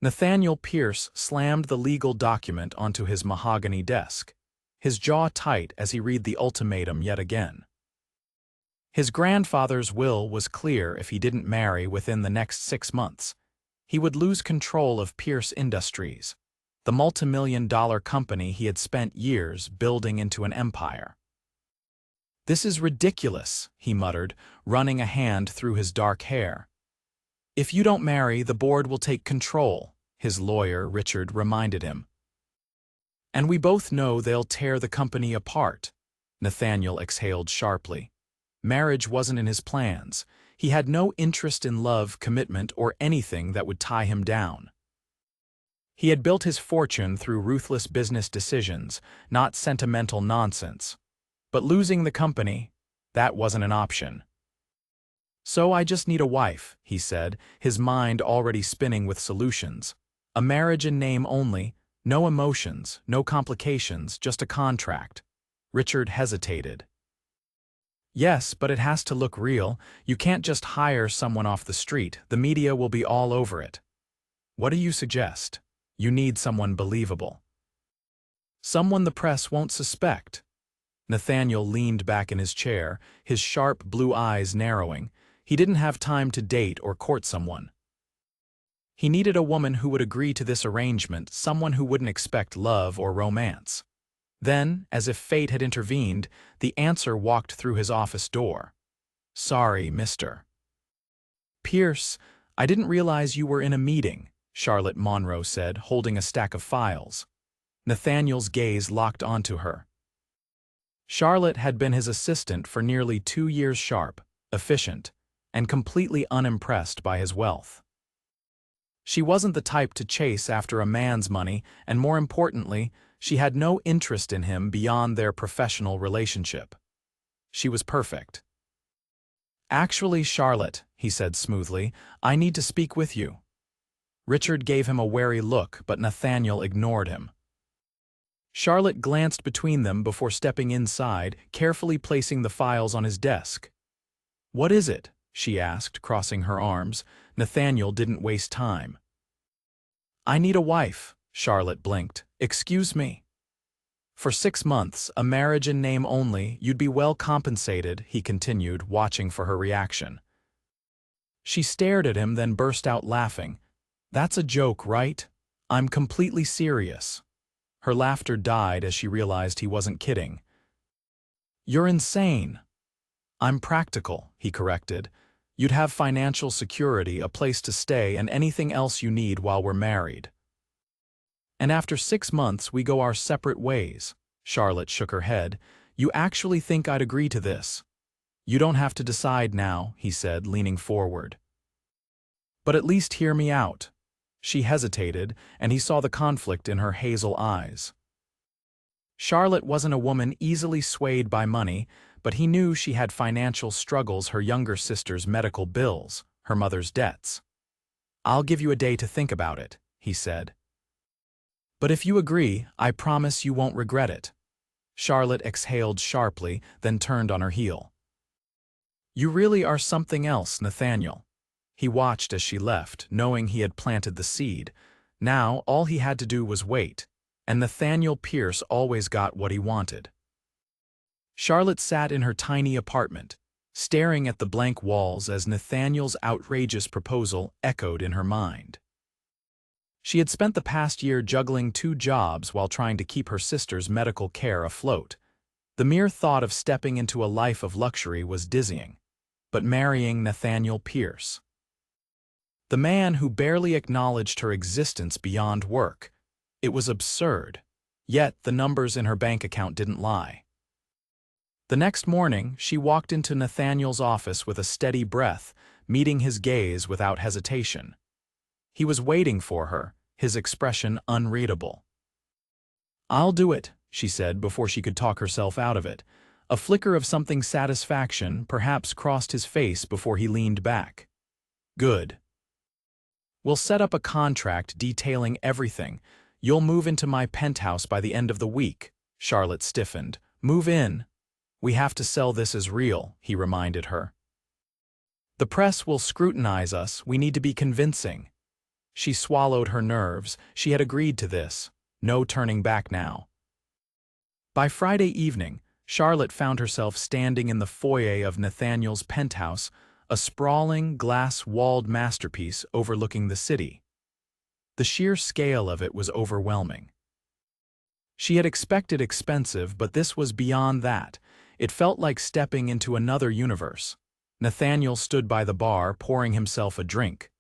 Nathaniel Pierce slammed the legal document onto his mahogany desk, his jaw tight as he read the ultimatum yet again. His grandfather's will was clear: if he didn't marry within the next 6 months, he would lose control of Pierce Industries, the multimillion-dollar company he had spent years building into an empire. "This is ridiculous," he muttered, running a hand through his dark hair. "If you don't marry, the board will take control," his lawyer, Richard, reminded him. "And we both know they'll tear the company apart," Nathaniel exhaled sharply. Marriage wasn't in his plans. He had no interest in love, commitment, or anything that would tie him down. He had built his fortune through ruthless business decisions, not sentimental nonsense. But losing the company, that wasn't an option. "So I just need a wife," he said, his mind already spinning with solutions. "A marriage in name only, no emotions, no complications, just a contract." Richard hesitated. "Yes, but it has to look real. You can't just hire someone off the street. The media will be all over it." "What do you suggest?" "You need someone believable. Someone the press won't suspect." Nathaniel leaned back in his chair, his sharp blue eyes narrowing. He didn't have time to date or court someone. He needed a woman who would agree to this arrangement, someone who wouldn't expect love or romance. Then, as if fate had intervened, the answer walked through his office door. "Sorry, Mr. Pierce, I didn't realize you were in a meeting," Charlotte Monroe said, holding a stack of files. Nathaniel's gaze locked onto her. Charlotte had been his assistant for nearly 2 years sharp, efficient, and completely unimpressed by his wealth. She wasn't the type to chase after a man's money, and more importantly, she had no interest in him beyond their professional relationship. She was perfect. "Actually, Charlotte," he said smoothly, "I need to speak with you." Richard gave him a wary look, but Nathaniel ignored him. Charlotte glanced between them before stepping inside, carefully placing the files on his desk. "What is it?" she asked, crossing her arms. Nathaniel didn't waste time. "I need a wife," Charlotte blinked. "Excuse me." "For 6 months, a marriage in name only, you'd be well compensated," he continued, watching for her reaction. She stared at him, then burst out laughing. "That's a joke, right? I'm completely serious." Her laughter died as she realized he wasn't kidding. "You're insane." "I'm practical," he corrected. "You'd have financial security, a place to stay, and anything else you need while we're married." "And after 6 months we go our separate ways." Charlotte shook her head. "You actually think I'd agree to this?" "You don't have to decide now," he said, leaning forward. "But at least hear me out." She hesitated, and he saw the conflict in her hazel eyes. Charlotte wasn't a woman easily swayed by money, but he knew she had financial struggles: her younger sister's medical bills, her mother's debts. "I'll give you a day to think about it," he said. "But if you agree, I promise you won't regret it." Charlotte exhaled sharply, then turned on her heel. "You really are something else, Nathaniel." He watched as she left, knowing he had planted the seed. Now, all he had to do was wait, and Nathaniel Pierce always got what he wanted. Charlotte sat in her tiny apartment, staring at the blank walls as Nathaniel's outrageous proposal echoed in her mind. She had spent the past year juggling 2 jobs while trying to keep her sister's medical care afloat. The mere thought of stepping into a life of luxury was dizzying. But marrying Nathaniel Pierce, the man who barely acknowledged her existence beyond work, it was absurd. Yet the numbers in her bank account didn't lie. The next morning, she walked into Nathaniel's office with a steady breath, meeting his gaze without hesitation. He was waiting for her, his expression unreadable. "I'll do it," she said before she could talk herself out of it. A flicker of something satisfaction perhaps crossed his face before he leaned back. "Good. We'll set up a contract detailing everything. You'll move into my penthouse by the end of the week." Charlotte stiffened. "Move in." "We have to sell this as real," he reminded her. "The press will scrutinize us. We need to be convincing." She swallowed her nerves. She had agreed to this. No turning back now. By Friday evening, Charlotte found herself standing in the foyer of Nathaniel's penthouse, a sprawling, glass-walled masterpiece overlooking the city. The sheer scale of it was overwhelming. She had expected expensive, but this was beyond that. It felt like stepping into another universe. Nathaniel stood by the bar, pouring himself a drink.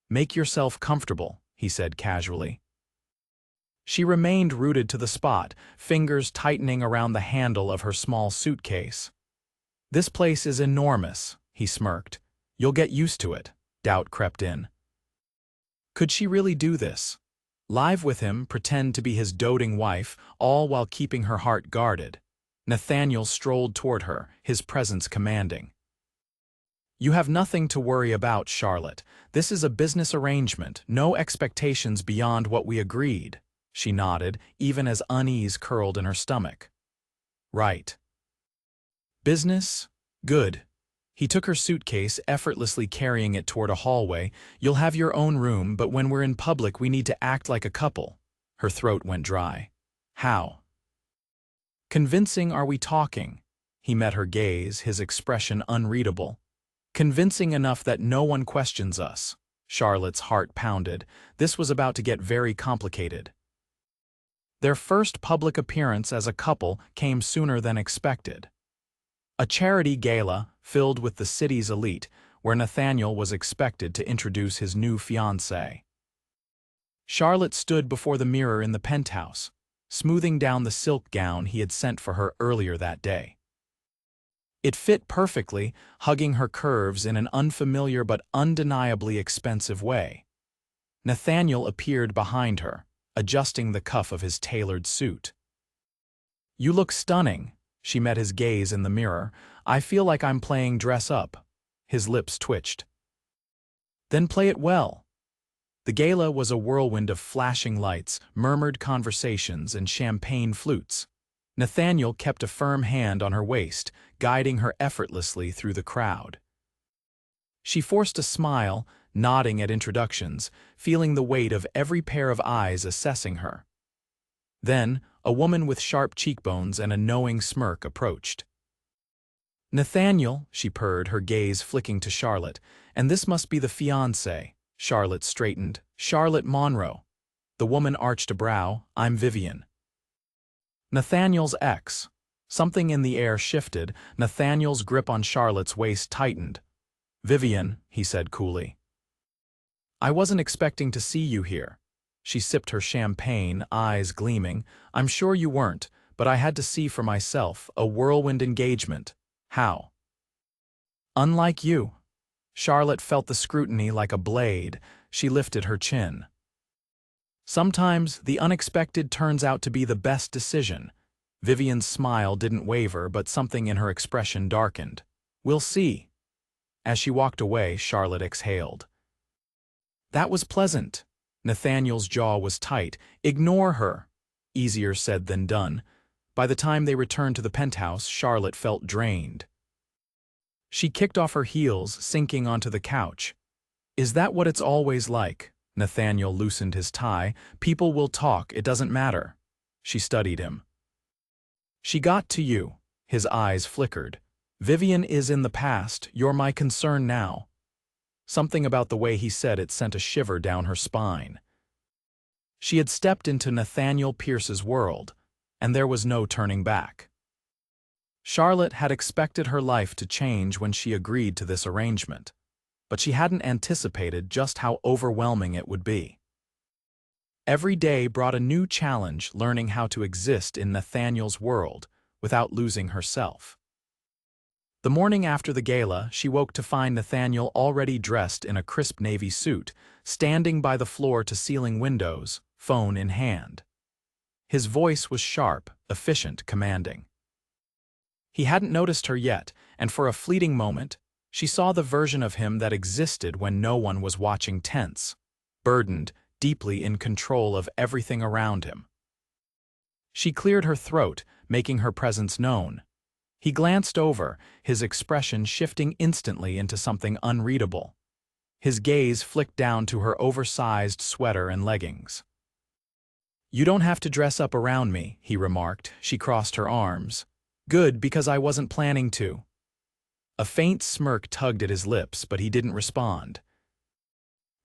"Make yourself comfortable," he said casually. She remained rooted to the spot, fingers tightening around the handle of her small suitcase. "This place is enormous," he smirked. "You'll get used to it." Doubt crept in. Could she really do this? Live with him, pretend to be his doting wife, all while keeping her heart guarded. Nathaniel strolled toward her, his presence commanding. "You have nothing to worry about, Charlotte. This is a business arrangement, no expectations beyond what we agreed." She nodded, even as unease curled in her stomach. "Right. Business? Good." He took her suitcase, effortlessly carrying it toward a hallway. "You'll have your own room, but when we're in public we need to act like a couple." Her throat went dry. "How?" "Convincing are we talking?" He met her gaze, his expression unreadable. "Convincing enough that no one questions us." Charlotte's heart pounded. This was about to get very complicated. Their first public appearance as a couple came sooner than expected. A charity gala filled with the city's elite, where Nathaniel was expected to introduce his new fiancée. Charlotte stood before the mirror in the penthouse, smoothing down the silk gown he had sent for her earlier that day. It fit perfectly, hugging her curves in an unfamiliar but undeniably expensive way. Nathaniel appeared behind her, adjusting the cuff of his tailored suit. "You look stunning." She met his gaze in the mirror. "I feel like I'm playing dress up." His lips twitched. "Then play it well." The gala was a whirlwind of flashing lights, murmured conversations, and champagne flutes. Nathaniel kept a firm hand on her waist, guiding her effortlessly through the crowd. She forced a smile, nodding at introductions, feeling the weight of every pair of eyes assessing her. Then, a woman with sharp cheekbones and a knowing smirk approached. "Nathaniel," she purred, her gaze flicking to Charlotte, "and this must be the fiancé." Charlotte straightened. "Charlotte Monroe." The woman arched a brow. "I'm Vivian." Nathaniel's ex. Something in the air shifted. Nathaniel's grip on Charlotte's waist tightened. "Vivian," he said coolly. "I wasn't expecting to see you here." She sipped her champagne, eyes gleaming. "I'm sure you weren't, but I had to see for myself. A whirlwind engagement." "How?" "Unlike you." Charlotte felt the scrutiny like a blade. She lifted her chin. "Sometimes the unexpected turns out to be the best decision." Vivian's smile didn't waver, but something in her expression darkened. "We'll see." As she walked away, Charlotte exhaled. "That was pleasant." Nathaniel's jaw was tight. "Ignore her." Easier said than done. By the time they returned to the penthouse, Charlotte felt drained. She kicked off her heels, sinking onto the couch. "Is that what it's always like?" Nathaniel loosened his tie. "People will talk, it doesn't matter." She studied him. "She got to you." His eyes flickered. "Vivian is in the past, you're my concern now." Something about the way he said it sent a shiver down her spine. She had stepped into Nathaniel Pierce's world, and there was no turning back. Charlotte had expected her life to change when she agreed to this arrangement, but she hadn't anticipated just how overwhelming it would be. Every day brought a new challenge, learning how to exist in Nathaniel's world without losing herself. The morning after the gala, she woke to find Nathaniel already dressed in a crisp navy suit, standing by the floor-to-ceiling windows, phone in hand. His voice was sharp, efficient, commanding. He hadn't noticed her yet, and for a fleeting moment, she saw the version of him that existed when no one was watching, tense, burdened, deeply in control of everything around him. She cleared her throat, making her presence known. He glanced over, his expression shifting instantly into something unreadable. His gaze flicked down to her oversized sweater and leggings. "You don't have to dress up around me," he remarked. She crossed her arms. "Good, because I wasn't planning to." A faint smirk tugged at his lips, but he didn't respond.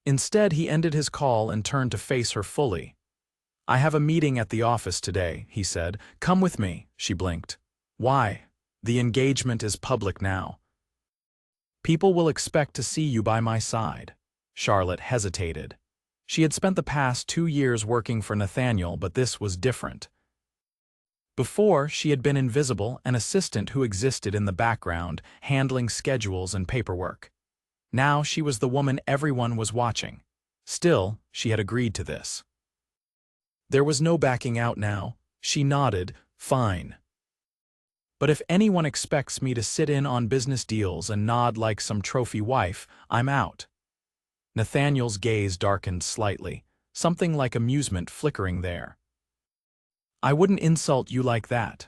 Instead, he ended his call and turned to face her fully. "I have a meeting at the office today," he said. "Come with me," she blinked. "Why? The engagement is public now." "People will expect to see you by my side." Charlotte hesitated. She had spent the past 2 years working for Nathaniel, but this was different. Before, she had been invisible, an assistant who existed in the background, handling schedules and paperwork. Now she was the woman everyone was watching. Still, she had agreed to this. There was no backing out now. She nodded, "Fine. But if anyone expects me to sit in on business deals and nod like some trophy wife, I'm out." Nathaniel's gaze darkened slightly, something like amusement flickering there. "I wouldn't insult you like that."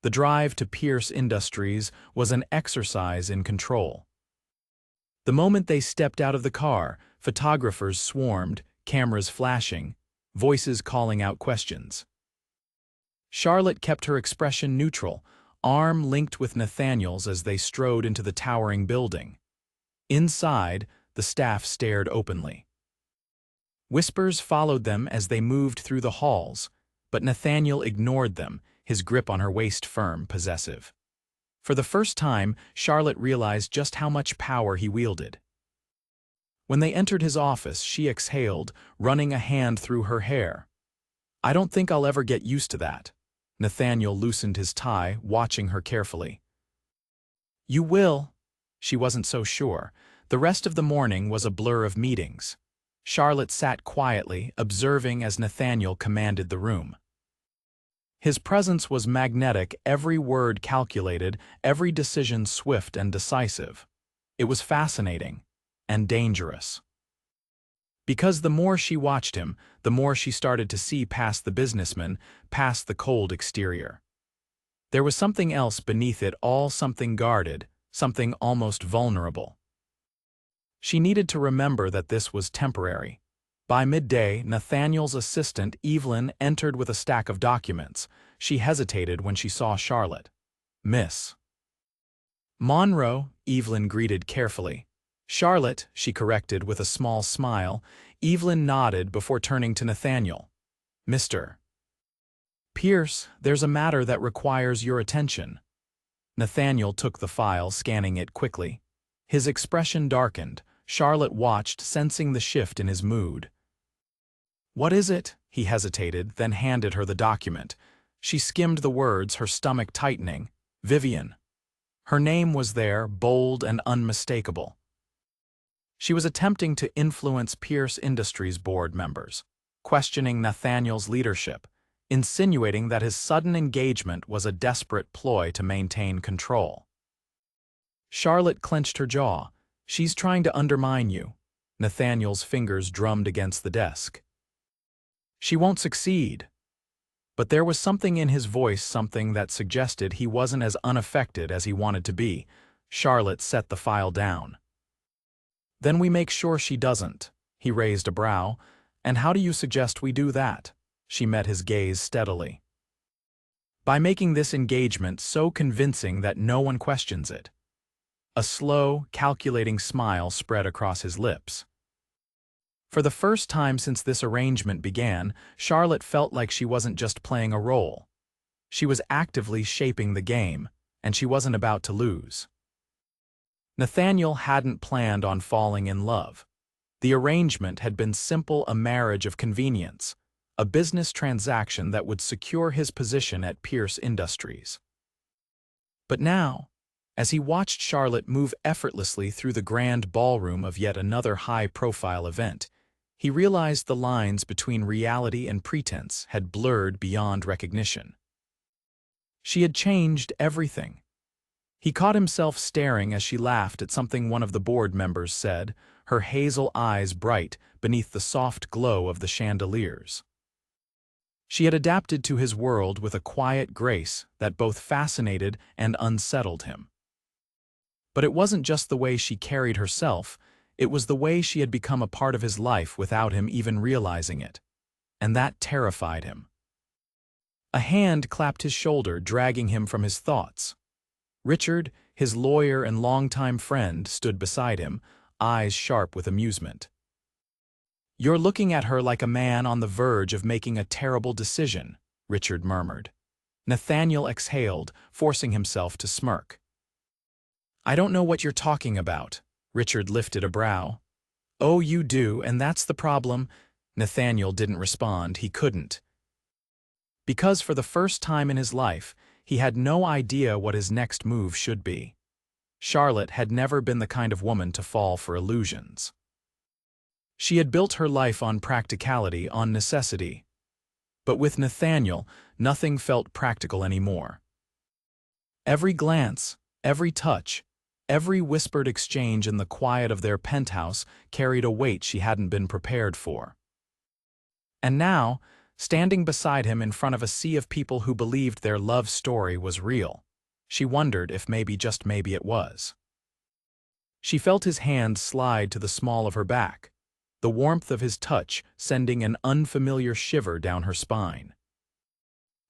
The drive to Pierce Industries was an exercise in control. The moment they stepped out of the car, photographers swarmed, cameras flashing, voices calling out questions. Charlotte kept her expression neutral, arm linked with Nathaniel's as they strode into the towering building. Inside, the staff stared openly. Whispers followed them as they moved through the halls, but Nathaniel ignored them, his grip on her waist firm, possessive. For the first time, Charlotte realized just how much power he wielded. When they entered his office, she exhaled, running a hand through her hair. "I don't think I'll ever get used to that." Nathaniel loosened his tie, watching her carefully. "You will." She wasn't so sure. The rest of the morning was a blur of meetings. Charlotte sat quietly, observing as Nathaniel commanded the room. His presence was magnetic, every word calculated, every decision swift and decisive. It was fascinating and dangerous. Because the more she watched him, the more she started to see past the businessman, past the cold exterior. There was something else beneath it all, something guarded, something almost vulnerable. She needed to remember that this was temporary. By midday, Nathaniel's assistant, Evelyn, entered with a stack of documents. She hesitated when she saw Charlotte. "Miss Monroe," Evelyn greeted carefully. "Charlotte," she corrected with a small smile. Evelyn nodded before turning to Nathaniel. "Mr. Pierce, there's a matter that requires your attention." Nathaniel took the file, scanning it quickly. His expression darkened. Charlotte watched, sensing the shift in his mood. "What is it?" He hesitated, then handed her the document. She skimmed the words, her stomach tightening. "Vivian." Her name was there, bold and unmistakable. She was attempting to influence Pierce Industries board members, questioning Nathaniel's leadership, insinuating that his sudden engagement was a desperate ploy to maintain control. Charlotte clenched her jaw. "She's trying to undermine you." Nathaniel's fingers drummed against the desk. "She won't succeed." But there was something in his voice, something that suggested he wasn't as unaffected as he wanted to be. Charlotte set the file down. "Then we make sure she doesn't." He raised a brow. "And how do you suggest we do that?" She met his gaze steadily. "By making this engagement so convincing that no one questions it." A slow, calculating smile spread across his lips. For the first time since this arrangement began, Charlotte felt like she wasn't just playing a role. She was actively shaping the game, and she wasn't about to lose. Nathaniel hadn't planned on falling in love. The arrangement had been simple, a marriage of convenience, a business transaction that would secure his position at Pierce Industries. But now, as he watched Charlotte move effortlessly through the grand ballroom of yet another high-profile event, he realized the lines between reality and pretense had blurred beyond recognition. She had changed everything. He caught himself staring as she laughed at something one of the board members said, her hazel eyes bright beneath the soft glow of the chandeliers. She had adapted to his world with a quiet grace that both fascinated and unsettled him. But it wasn't just the way she carried herself, It was the way she had become a part of his life without him even realizing it. And that terrified him. A hand clapped his shoulder, dragging him from his thoughts. Richard, his lawyer and longtime friend, stood beside him, eyes sharp with amusement. "You're looking at her like a man on the verge of making a terrible decision," Richard murmured. Nathaniel exhaled, forcing himself to smirk. "I don't know what you're talking about." Richard lifted a brow. "Oh, you do, and that's the problem." Nathaniel didn't respond. He couldn't. Because for the first time in his life, he had no idea what his next move should be. Charlotte had never been the kind of woman to fall for illusions. She had built her life on practicality, on necessity. But with Nathaniel, nothing felt practical anymore. Every glance, every touch, every whispered exchange in the quiet of their penthouse carried a weight she hadn't been prepared for. And now, standing beside him in front of a sea of people who believed their love story was real, she wondered if maybe, just maybe, it was. She felt his hand slide to the small of her back, the warmth of his touch sending an unfamiliar shiver down her spine.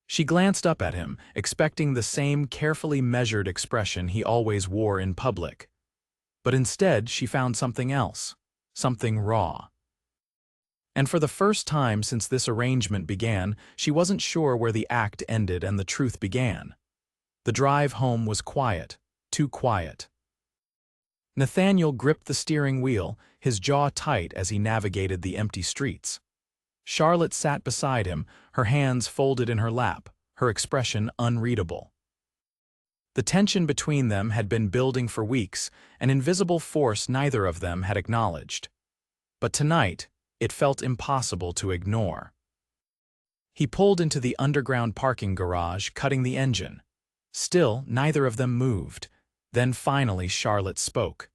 She glanced up at him, expecting the same carefully measured expression he always wore in public. But instead she found something else, something raw. And for the first time since this arrangement began, she wasn't sure where the act ended and the truth began. The drive home was quiet, too quiet. Nathaniel gripped the steering wheel, his jaw tight as he navigated the empty streets. Charlotte sat beside him, her hands folded in her lap, her expression unreadable. The tension between them had been building for weeks, an invisible force neither of them had acknowledged. But tonight, it felt impossible to ignore. He pulled into the underground parking garage, cutting the engine. Still, neither of them moved. Then finally Charlotte spoke.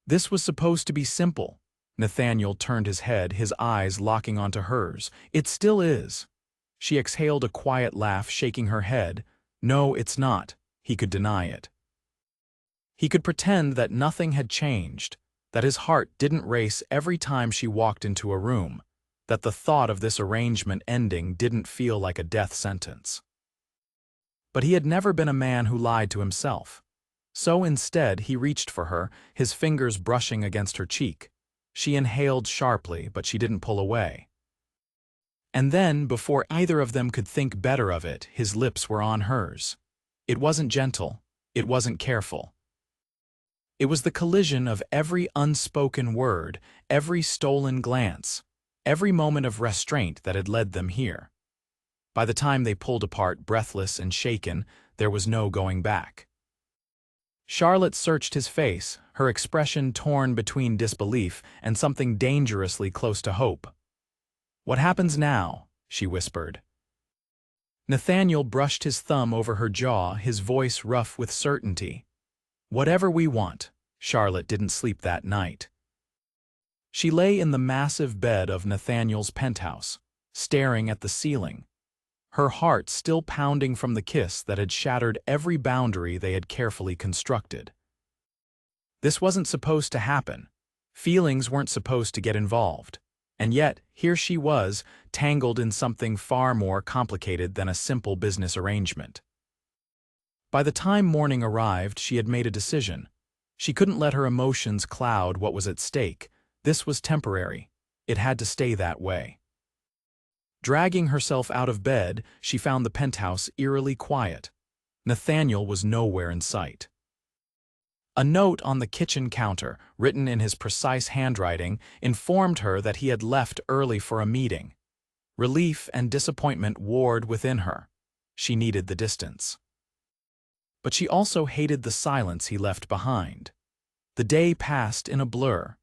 "This was supposed to be simple." Nathaniel turned his head, his eyes locking onto hers. "It still is." She exhaled a quiet laugh, shaking her head. "No, it's not." He could deny it. He could pretend that nothing had changed, that his heart didn't race every time she walked into a room, that the thought of this arrangement ending didn't feel like a death sentence. But he had never been a man who lied to himself. So instead he reached for her, his fingers brushing against her cheek. She inhaled sharply, but she didn't pull away. And then, before either of them could think better of it, his lips were on hers. It wasn't gentle, it wasn't careful. It was the collision of every unspoken word, every stolen glance, every moment of restraint that had led them here. By the time they pulled apart, breathless and shaken, there was no going back. Charlotte searched his face, her expression torn between disbelief and something dangerously close to hope. "What happens now?" she whispered. Nathaniel brushed his thumb over her jaw, his voice rough with certainty. "Whatever we want." Charlotte didn't sleep that night. She lay in the massive bed of Nathaniel's penthouse, staring at the ceiling, her heart still pounding from the kiss that had shattered every boundary they had carefully constructed. This wasn't supposed to happen. Feelings weren't supposed to get involved. And yet, here she was, tangled in something far more complicated than a simple business arrangement. By the time morning arrived, she had made a decision. She couldn't let her emotions cloud what was at stake. This was temporary. It had to stay that way. Dragging herself out of bed, she found the penthouse eerily quiet. Nathaniel was nowhere in sight. A note on the kitchen counter, written in his precise handwriting, informed her that he had left early for a meeting. Relief and disappointment warred within her. She needed the distance. But she also hated the silence he left behind. The day passed in a blur.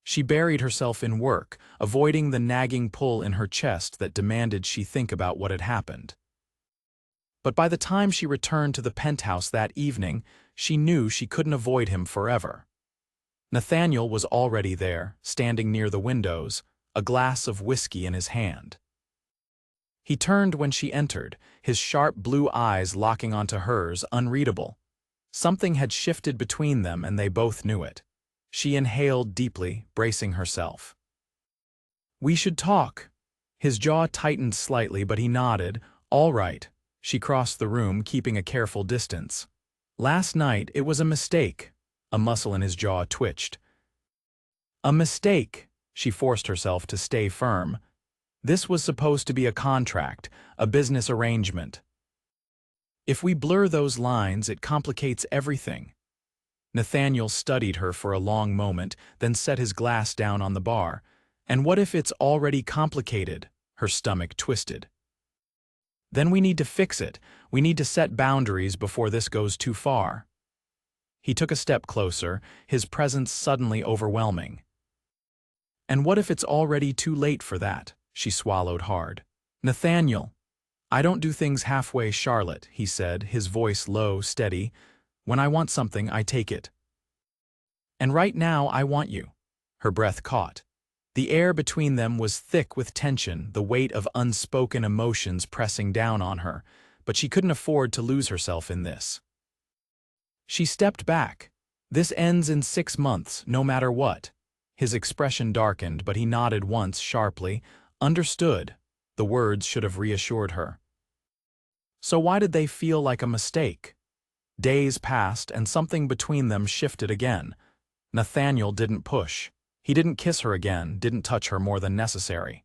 She buried herself in work, avoiding the nagging pull in her chest that demanded she think about what had happened. But by the time she returned to the penthouse that evening, she knew she couldn't avoid him forever. Nathaniel was already there, standing near the windows, a glass of whiskey in his hand. He turned when she entered, his sharp blue eyes locking onto hers, unreadable. Something had shifted between them and they both knew it. She inhaled deeply, bracing herself. "We should talk." His jaw tightened slightly, but he nodded. "All right." She crossed the room, keeping a careful distance. "Last night, it was a mistake." A muscle in his jaw twitched. "A mistake." She forced herself to stay firm. "This was supposed to be a contract, a business arrangement. If we blur those lines, it complicates everything." Nathaniel studied her for a long moment, then set his glass down on the bar. "And what if it's already complicated?" Her stomach twisted. "Then we need to fix it. We need to set boundaries before this goes too far." He took a step closer, his presence suddenly overwhelming. "And what if it's already too late for that?" She swallowed hard. "Nathaniel." "I don't do things halfway, Charlotte," he said, his voice low, steady. "When I want something, I take it. And right now, I want you." Her breath caught. The air between them was thick with tension, the weight of unspoken emotions pressing down on her, but she couldn't afford to lose herself in this. She stepped back. "This ends in 6 months, no matter what." His expression darkened, but he nodded once sharply. "Understood." The words should have reassured her. So why did they feel like a mistake? Days passed, and something between them shifted again. Nathaniel didn't push. He didn't kiss her again, didn't touch her more than necessary.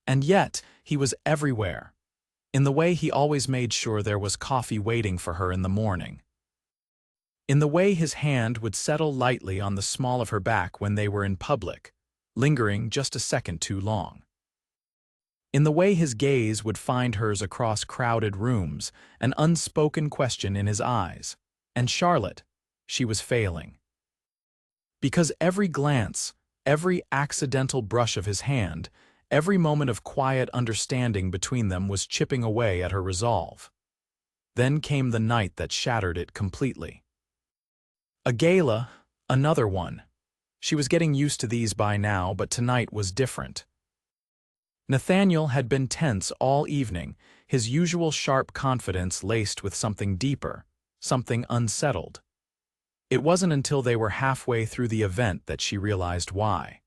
And yet, he was everywhere. In the way he always made sure there was coffee waiting for her in the morning. In the way his hand would settle lightly on the small of her back when they were in public, lingering just a second too long. In the way his gaze would find hers across crowded rooms, an unspoken question in his eyes. And Charlotte, she was failing. Because every glance, every accidental brush of his hand, every moment of quiet understanding between them was chipping away at her resolve. Then came the night that shattered it completely. A gala, another one. She was getting used to these by now, but tonight was different. Nathaniel had been tense all evening, his usual sharp confidence laced with something deeper, something unsettled. It wasn't until they were halfway through the event that she realized why.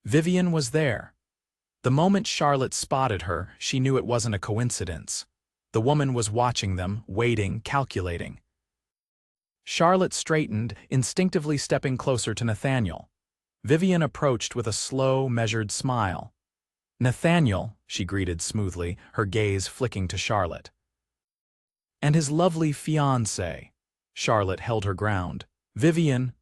Vivian was there. The moment Charlotte spotted her, she knew it wasn't a coincidence. The woman was watching them, waiting, calculating. Charlotte straightened, instinctively stepping closer to Nathaniel. Vivian approached with a slow, measured smile. "Nathaniel," she greeted smoothly, her gaze flicking to Charlotte. "And his lovely fiancé." Charlotte held her ground. Vivian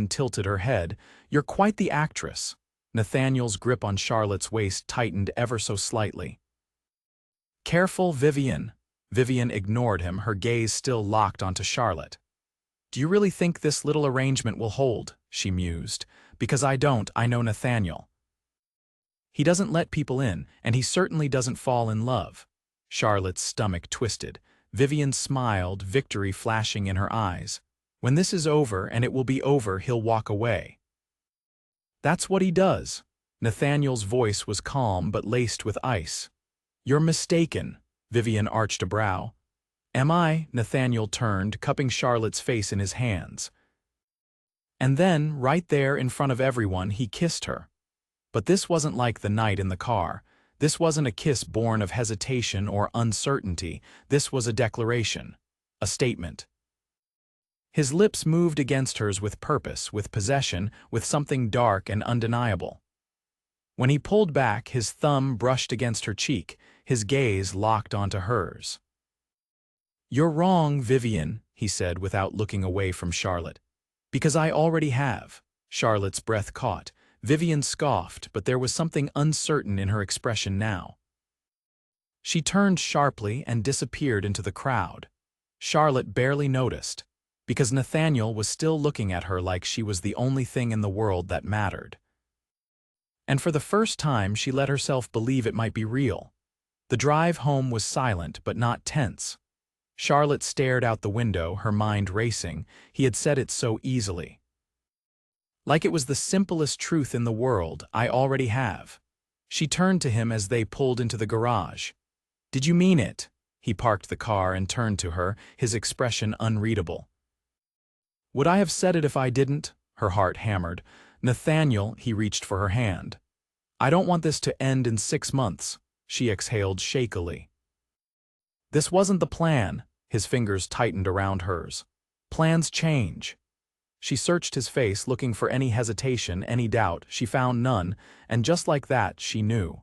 tilted her head. "You're quite the actress." Nathaniel's grip on Charlotte's waist tightened ever so slightly. "Careful, Vivian." Vivian ignored him, her gaze still locked onto Charlotte. "Do you really think this little arrangement will hold?" she mused. "Because I don't, I know Nathaniel. He doesn't let people in, and he certainly doesn't fall in love." Charlotte's stomach twisted. Vivian smiled, victory flashing in her eyes. "When this is over, and it will be over, he'll walk away." "That's what he does." Nathaniel's voice was calm but laced with ice. "You're mistaken." Vivian arched a brow. "Am I?" Nathaniel turned, cupping Charlotte's face in his hands. And then, right there in front of everyone, he kissed her. But this wasn't like the night in the car. This wasn't a kiss born of hesitation or uncertainty. This was a declaration, a statement. His lips moved against hers with purpose, with possession, with something dark and undeniable. When he pulled back, his thumb brushed against her cheek, his gaze locked onto hers. "You're wrong, Vivian," he said without looking away from Charlotte. "Because I already have." Charlotte's breath caught. Vivian scoffed, but there was something uncertain in her expression now. She turned sharply and disappeared into the crowd. Charlotte barely noticed, because Nathaniel was still looking at her like she was the only thing in the world that mattered. And for the first time, she let herself believe it might be real. The drive home was silent but not tense. Charlotte stared out the window, her mind racing. He had said it so easily. Like it was the simplest truth in the world, "I already have." She turned to him as they pulled into the garage. "Did you mean it?" He parked the car and turned to her, his expression unreadable. Would I have said it if I didn't? Her heart hammered. Nathaniel, he reached for her hand. I don't want this to end in 6 months, she exhaled shakily. This wasn't the plan, his fingers tightened around hers. Plans change. She searched his face, looking for any hesitation, any doubt. She found none, and just like that, she knew.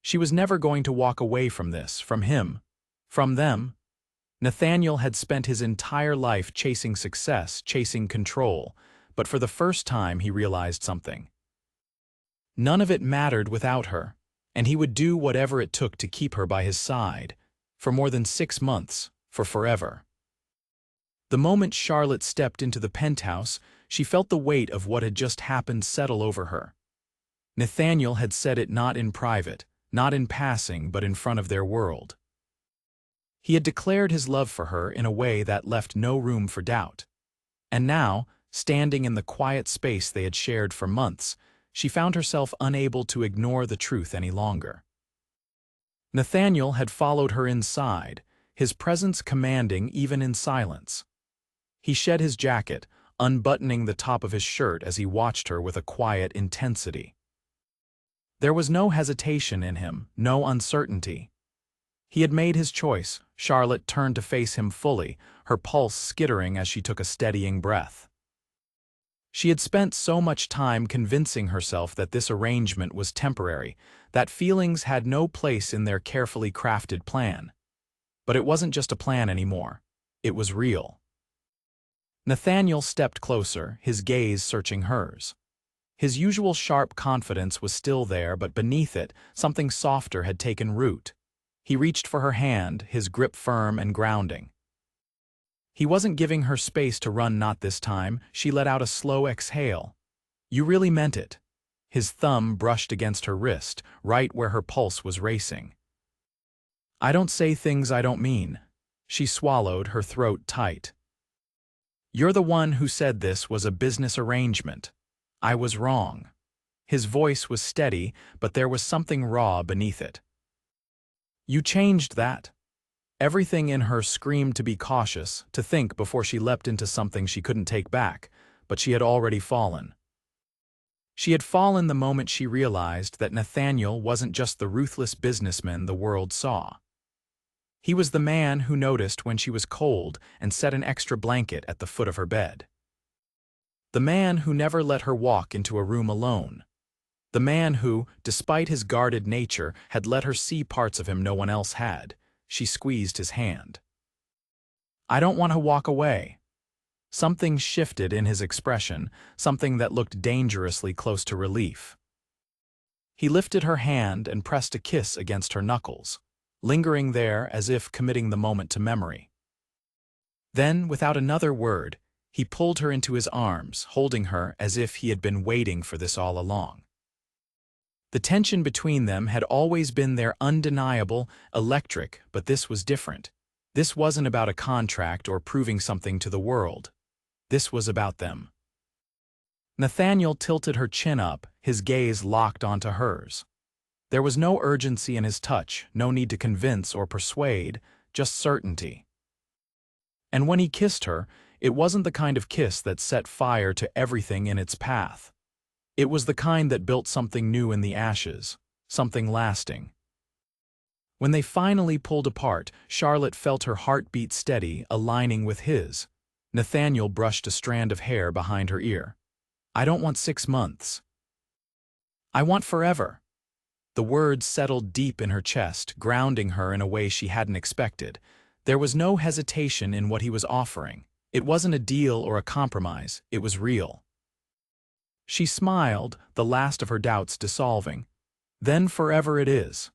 She was never going to walk away from this, from him, from them. Nathaniel had spent his entire life chasing success, chasing control, but for the first time he realized something. None of it mattered without her, and he would do whatever it took to keep her by his side, for more than 6 months, for forever. The moment Charlotte stepped into the penthouse, she felt the weight of what had just happened settle over her. Nathaniel had said it not in private, not in passing, but in front of their world. He had declared his love for her in a way that left no room for doubt. And now, standing in the quiet space they had shared for months, she found herself unable to ignore the truth any longer. Nathaniel had followed her inside, his presence commanding even in silence. He shed his jacket, unbuttoning the top of his shirt as he watched her with a quiet intensity. There was no hesitation in him, no uncertainty. He had made his choice. Charlotte turned to face him fully, her pulse skittering as she took a steadying breath. She had spent so much time convincing herself that this arrangement was temporary, that feelings had no place in their carefully crafted plan. But it wasn't just a plan anymore. It was real. Nathaniel stepped closer, his gaze searching hers. His usual sharp confidence was still there, but beneath it, something softer had taken root. He reached for her hand, his grip firm and grounding. He wasn't giving her space to run, not this time. She let out a slow exhale. You really meant it. His thumb brushed against her wrist, right where her pulse was racing. I don't say things I don't mean. She swallowed, her throat tight. You're the one who said this was a business arrangement. I was wrong. His voice was steady, but there was something raw beneath it. You changed that. Everything in her screamed to be cautious, to think before she leapt into something she couldn't take back, but she had already fallen. She had fallen the moment she realized that Nathaniel wasn't just the ruthless businessman the world saw. He was the man who noticed when she was cold and set an extra blanket at the foot of her bed. The man who never let her walk into a room alone. The man who, despite his guarded nature, had let her see parts of him no one else had. She squeezed his hand. I don't want to walk away. Something shifted in his expression, something that looked dangerously close to relief. He lifted her hand and pressed a kiss against her knuckles, lingering there as if committing the moment to memory. Then, without another word, he pulled her into his arms, holding her as if he had been waiting for this all along. The tension between them had always been there, undeniable, electric, but this was different. This wasn't about a contract or proving something to the world. This was about them. Nathaniel tilted her chin up, his gaze locked onto hers. There was no urgency in his touch, no need to convince or persuade, just certainty. And when he kissed her, it wasn't the kind of kiss that set fire to everything in its path. It was the kind that built something new in the ashes, something lasting. When they finally pulled apart, Charlotte felt her heart beat steady, aligning with his. Nathaniel brushed a strand of hair behind her ear. I don't want 6 months. I want forever. The words settled deep in her chest, grounding her in a way she hadn't expected. There was no hesitation in what he was offering. It wasn't a deal or a compromise, it was real. She smiled, the last of her doubts dissolving. Then forever it is.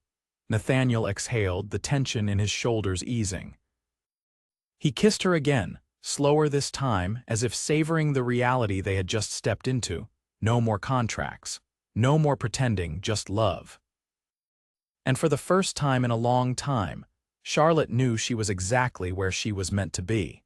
Nathaniel exhaled, the tension in his shoulders easing. He kissed her again, slower this time, as if savoring the reality they had just stepped into. No more contracts. No more pretending, just love. And for the first time in a long time, Charlotte knew she was exactly where she was meant to be.